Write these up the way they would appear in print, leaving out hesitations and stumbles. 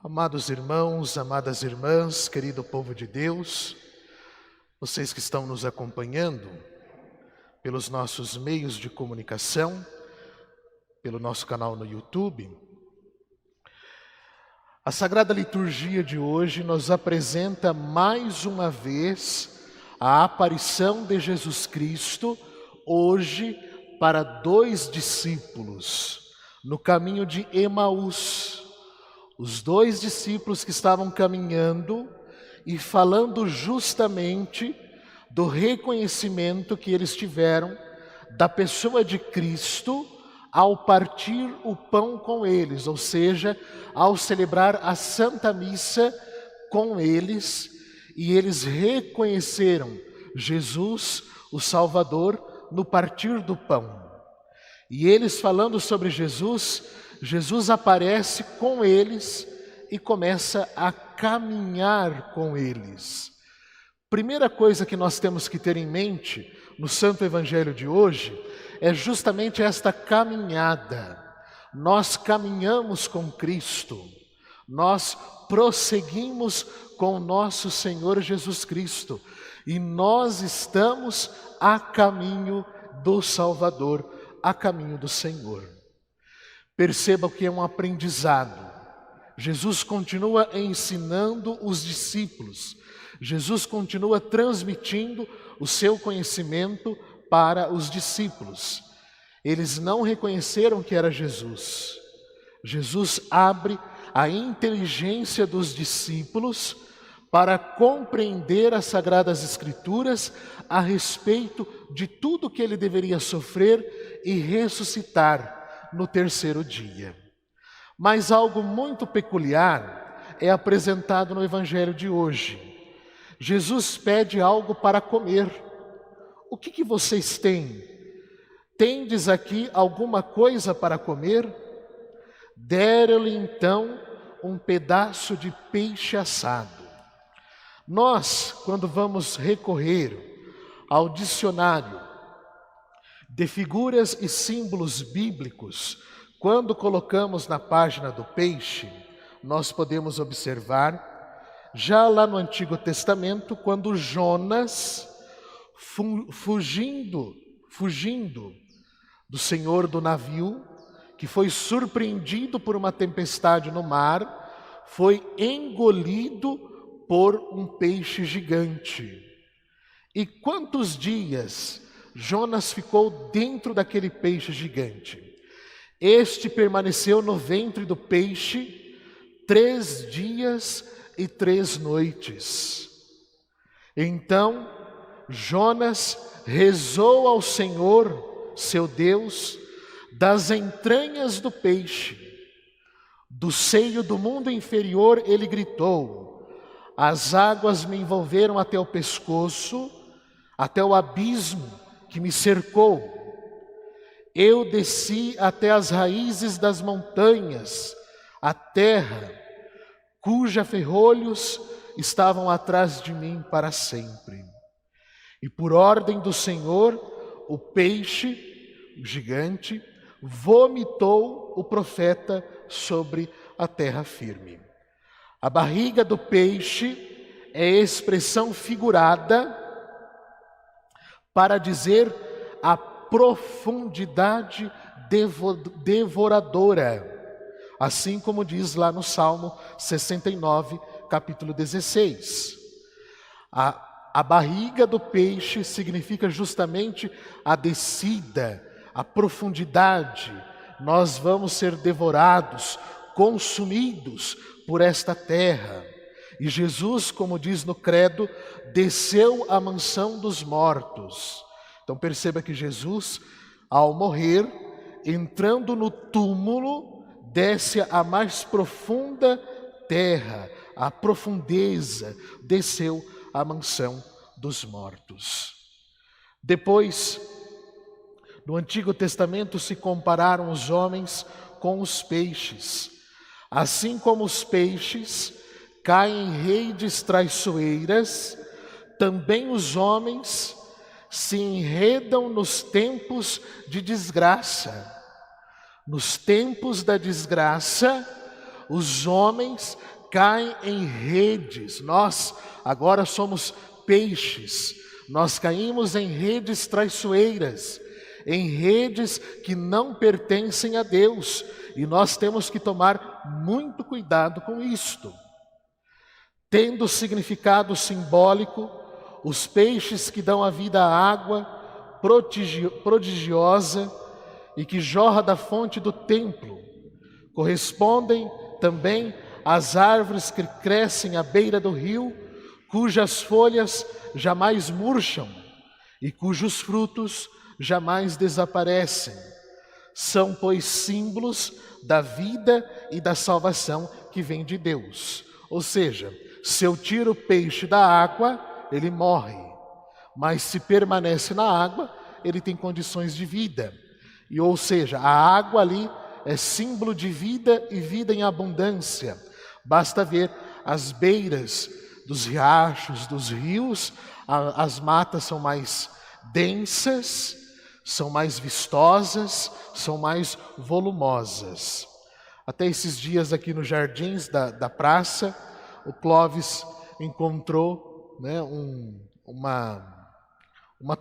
Amados irmãos, amadas irmãs, querido povo de Deus, vocês que estão nos acompanhando pelos nossos meios de comunicação, pelo nosso canal no YouTube, a Sagrada Liturgia de hoje nos apresenta mais uma vez a aparição de Jesus Cristo, hoje para dois discípulos, no caminho de Emaús. Os dois discípulos que estavam caminhando e falando justamente do reconhecimento que eles tiveram da pessoa de Cristo ao partir o pão com eles, ou seja, ao celebrar a Santa Missa com eles, e eles reconheceram Jesus, o Salvador, no partir do pão. E eles falando sobre Jesus, Jesus aparece com eles e começa a caminhar com eles. Primeira coisa que nós temos que ter em mente no Santo Evangelho de hoje é justamente esta caminhada. Nós caminhamos com Cristo, nós prosseguimos com o nosso Senhor Jesus Cristo e nós estamos a caminho do Salvador, a caminho do Senhor. Perceba que é um aprendizado. Jesus continua ensinando os discípulos. Jesus continua transmitindo o seu conhecimento para os discípulos. Eles não reconheceram que era Jesus. Jesus abre a inteligência dos discípulos para compreender as Sagradas Escrituras a respeito de tudo que ele deveria sofrer e ressuscitar no terceiro dia. Mas algo muito peculiar é apresentado no Evangelho de hoje. Jesus pede algo para comer. O que vocês têm? Tendes aqui alguma coisa para comer? Deram-lhe então um pedaço de peixe assado. Nós, quando vamos recorrer ao dicionário de figuras e símbolos bíblicos, quando colocamos na página do peixe, nós podemos observar, já lá no Antigo Testamento, quando Jonas, fugindo do senhor do navio, que foi surpreendido por uma tempestade no mar, foi engolido por um peixe gigante. E quantos dias Jonas ficou dentro daquele peixe gigante? Este permaneceu no ventre do peixe 3 dias e 3 noites. Então Jonas rezou ao Senhor, seu Deus, das entranhas do peixe. Do seio do mundo inferior ele gritou: as águas me envolveram até o pescoço, até o abismo que me cercou. Eu desci até as raízes das montanhas, a terra, cuja ferrolhos estavam atrás de mim para sempre. E por ordem do Senhor, o peixe, o gigante, vomitou o profeta sobre a terra firme. A barriga do peixe é expressão figurada para dizer a profundidade devoradora, assim como diz lá no Salmo 69, capítulo 16. A barriga do peixe significa justamente a descida, a profundidade. Nós vamos ser devorados, consumidos por esta terra. E Jesus, como diz no credo, desceu à mansão dos mortos. Então perceba que Jesus, ao morrer, entrando no túmulo, desce à mais profunda terra, à profundeza, desceu à mansão dos mortos. Depois, no Antigo Testamento se compararam os homens com os peixes. Assim como os peixes caem em redes traiçoeiras, também os homens se enredam nos tempos de desgraça. Nos tempos da desgraça, os homens caem em redes. Nós agora somos peixes. Nós caímos em redes traiçoeiras, em redes que não pertencem a Deus. E nós temos que tomar muito cuidado com isto. Tendo significado simbólico, os peixes que dão a vida à água prodigiosa e que jorra da fonte do templo, correspondem também às árvores que crescem à beira do rio, cujas folhas jamais murcham e cujos frutos jamais desaparecem. São, pois, símbolos da vida e da salvação que vem de Deus. Ou seja, se eu tiro o peixe da água, ele morre. Mas se permanece na água, ele tem condições de vida. E, ou seja, a água ali é símbolo de vida e vida em abundância. Basta ver as beiras dos riachos, dos rios, as matas são mais densas, são mais vistosas, são mais volumosas. Até esses dias aqui nos jardins da praça, o Clóvis encontrou, né, uma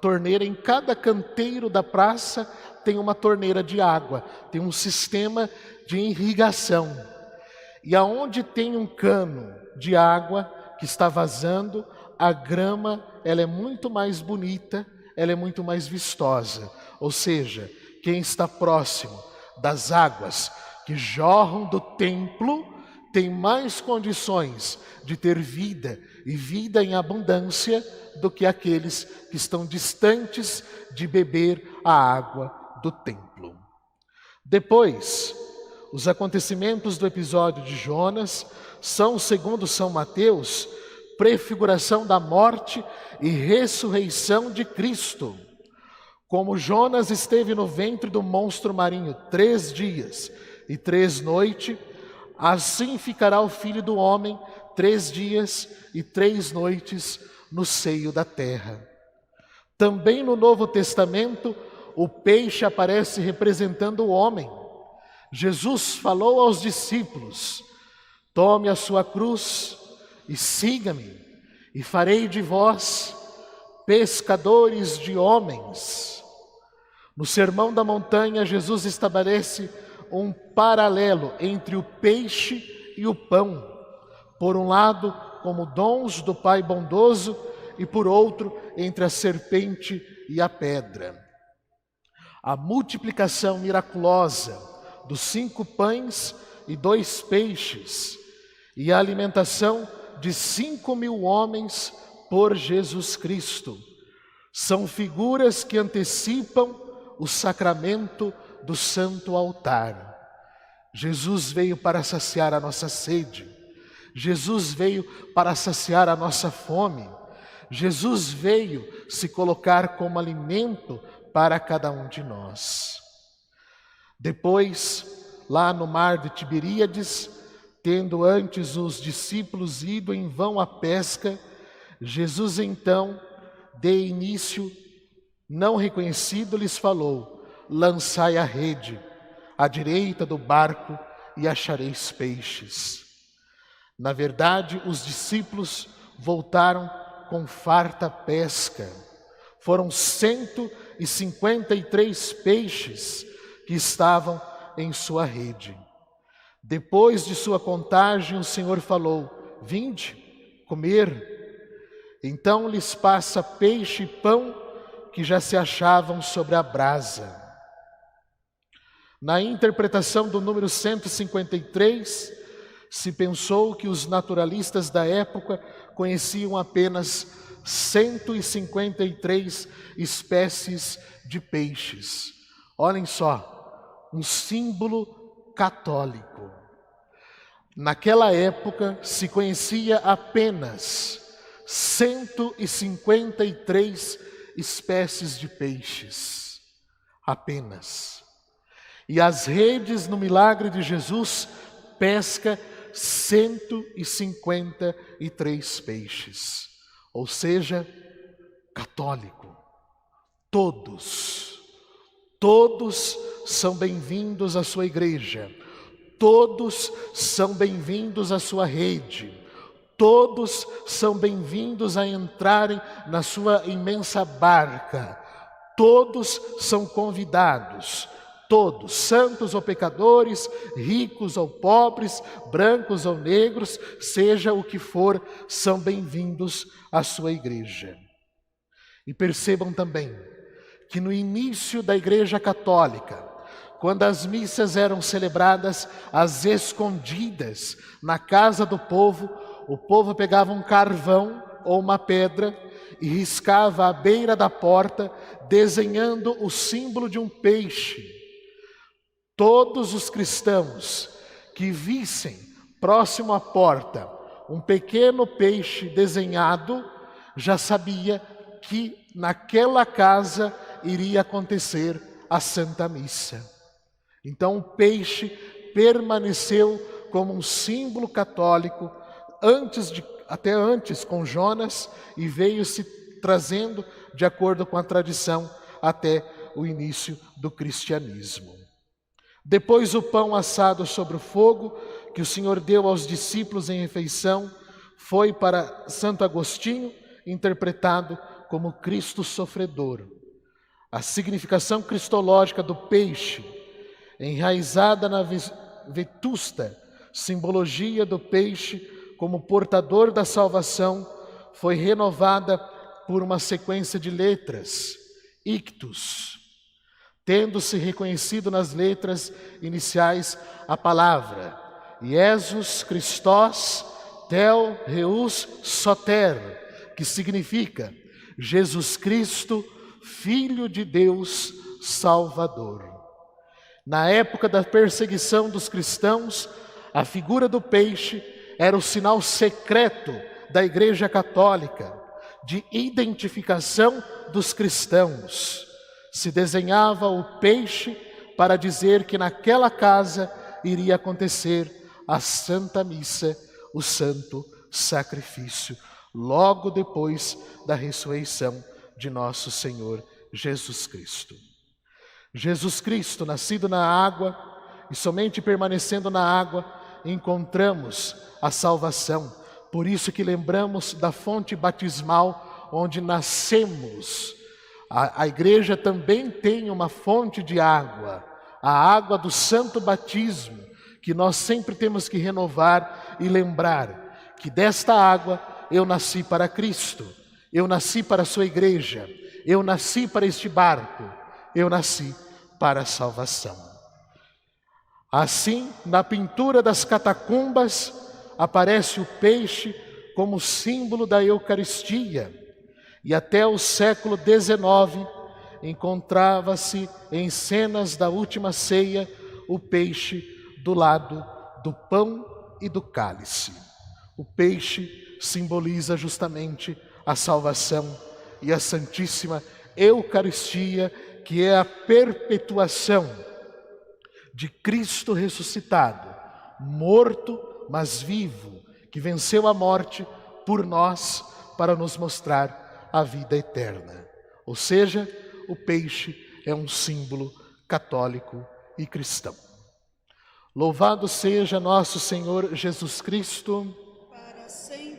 torneira. Em cada canteiro da praça tem uma torneira de água, tem um sistema de irrigação. E aonde tem um cano de água que está vazando, a grama ela é muito mais bonita, ela é muito mais vistosa. Ou seja, quem está próximo das águas que jorram do templo tem mais condições de ter vida e vida em abundância do que aqueles que estão distantes de beber a água do templo. Depois, os acontecimentos do episódio de Jonas são, segundo São Mateus, prefiguração da morte e ressurreição de Cristo. Como Jonas esteve no ventre do monstro marinho 3 dias e 3 noites, assim ficará o Filho do Homem 3 dias e 3 noites no seio da terra. Também no Novo Testamento, o peixe aparece representando o homem. Jesus falou aos discípulos: tome a sua cruz e siga-me, e farei de vós pescadores de homens. No Sermão da Montanha, Jesus estabelece um paralelo entre o peixe e o pão. Por um lado, como dons do Pai bondoso, e por outro, entre a serpente e a pedra. A multiplicação miraculosa dos 5 pães e 2 peixes, e a alimentação de 5.000 homens por Jesus Cristo, são figuras que antecipam o sacramento do Santo Altar. Jesus veio para saciar a nossa sede. Jesus veio para saciar a nossa fome. Jesus veio se colocar como alimento para cada um de nós. Depois, lá no mar de Tiberíades, tendo antes os discípulos ido em vão à pesca, Jesus então, de início, não reconhecido, lhes falou: lançai a rede à direita do barco e achareis peixes. Na verdade, os discípulos voltaram com farta pesca. Foram 153 peixes que estavam em sua rede. Depois de sua contagem, o Senhor falou: vinde, comer. Então lhes passa peixe e pão que já se achavam sobre a brasa. Na interpretação do número 153, se pensou que os naturalistas da época conheciam apenas 153 espécies de peixes. Olhem só, um símbolo católico. Naquela época se conhecia apenas 153 espécies de peixes. Apenas. E as redes no milagre de Jesus pesca 153 peixes. Ou seja, católico. Todos são bem-vindos à sua igreja. Todos são bem-vindos à sua rede. Todos são bem-vindos a entrarem na sua imensa barca. Todos são convidados. Todos, santos ou pecadores, ricos ou pobres, brancos ou negros, seja o que for, são bem-vindos à sua igreja. E percebam também que no início da Igreja Católica, quando as missas eram celebradas às escondidas na casa do povo, o povo pegava um carvão ou uma pedra e riscava à beira da porta, desenhando o símbolo de um peixe. Todos os cristãos que vissem próximo à porta um pequeno peixe desenhado, já sabia que naquela casa iria acontecer a Santa Missa. Então o peixe permaneceu como um símbolo católico até antes com Jonas, e veio se trazendo de acordo com a tradição até o início do cristianismo. Depois o pão assado sobre o fogo, que o Senhor deu aos discípulos em refeição, foi para Santo Agostinho interpretado como Cristo sofredor. A significação cristológica do peixe, enraizada na vetusta simbologia do peixe como portador da salvação, foi renovada por uma sequência de letras, ictus, tendo-se reconhecido nas letras iniciais a palavra Jesus Christos Tel Reus Soter, que significa Jesus Cristo, Filho de Deus Salvador. Na época da perseguição dos cristãos, a figura do peixe era o sinal secreto da Igreja Católica de identificação dos cristãos. Se desenhava o peixe para dizer que naquela casa iria acontecer a Santa Missa, o Santo Sacrifício, logo depois da ressurreição de nosso Senhor Jesus Cristo. Jesus Cristo, nascido na água e somente permanecendo na água, encontramos a salvação. Por isso que lembramos da fonte batismal onde nascemos. A igreja também tem uma fonte de água, a água do santo batismo, que nós sempre temos que renovar e lembrar que desta água eu nasci para Cristo, eu nasci para a sua igreja, eu nasci para este barco, eu nasci para a salvação. Assim, na pintura das catacumbas, aparece o peixe como símbolo da Eucaristia. E até o século XIX, encontrava-se em cenas da última ceia o peixe do lado do pão e do cálice. O peixe simboliza justamente a salvação e a Santíssima Eucaristia, que é a perpetuação de Cristo ressuscitado, morto, mas vivo, que venceu a morte por nós para nos mostrar a vida eterna. Ou seja, o peixe é um símbolo católico e cristão. Louvado seja nosso Senhor Jesus Cristo. Para sempre.